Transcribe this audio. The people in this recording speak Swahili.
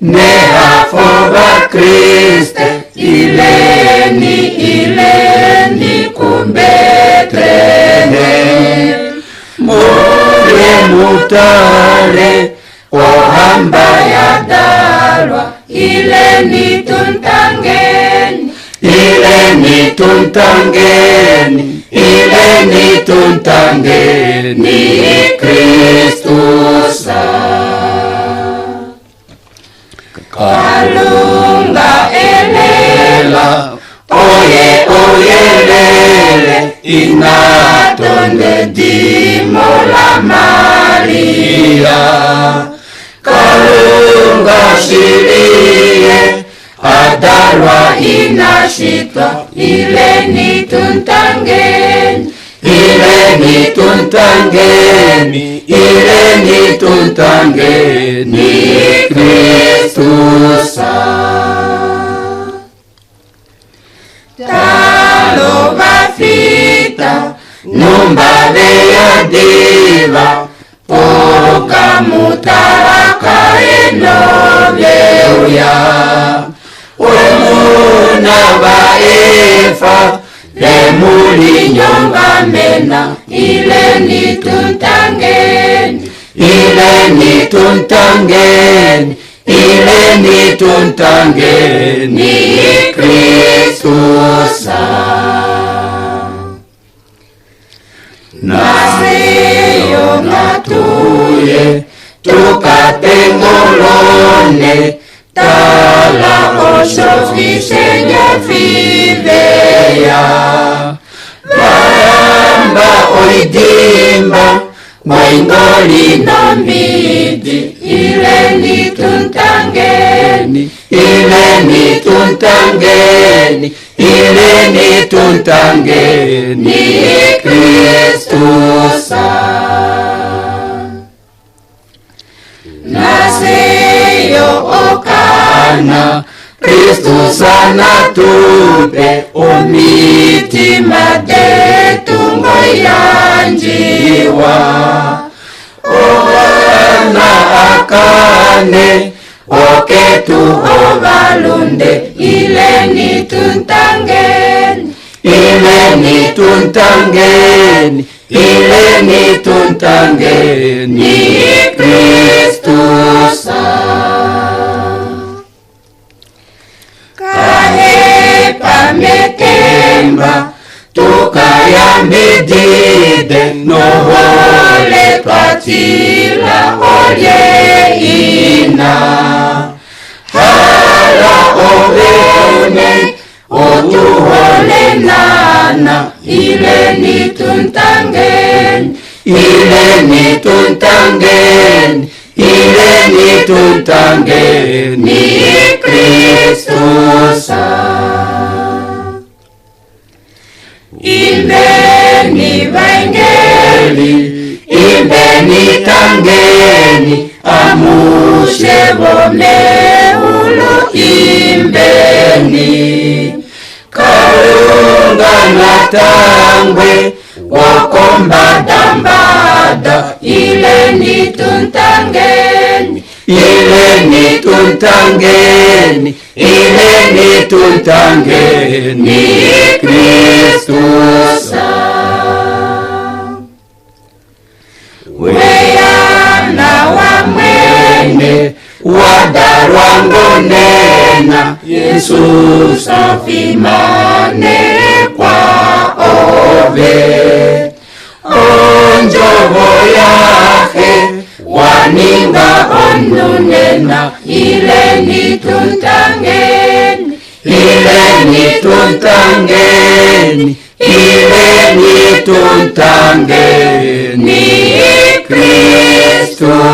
Neafova Christe, ileni kumbetrene. Mure mutare, ohamba ya dalwa, ileni tuntangeni. Ileni tuntangeni, Kristusa. Kalunga elela, oyelele, inatonde dimola Maria. Kalunga shirie, adalwa inashitwa, ileni tuntangeni, Kristusa. Talo vafita, numbale ya diva, poka mutaraka enoveuya. Wemuna vaefa, lemuli nyonga mena, ileni tuntangeni, Kristusa. Naseyo natuye, tukatengolone, tala osofisenya viveya. Vayamba oidimba, moingoli nomidi, ileni tuntangeni, Kristusa. Naseyo okana, Kristusa natupe, omitima detu ngoyanjiwa. Owana akane, oketu ovalunde, ileni tuntangeni, Kristusa. Kahe pamekemba, tukayambidide, nohole patila olye ina. Hala ovene, otuhole nana, ileni tuntangeni, Kristusa. Imbeni vangeli, imbeni tangeni, amushe bomehulu imbeni. Kalunga natangwe, wakombadambada, ileni tuntangeni, Kristusa. Weyana wamwene, wadarwa ngonena, Yesu safimane kwa ove. Onjovo yahe, waninga onunena, ileni tuntangeni, Kristusa.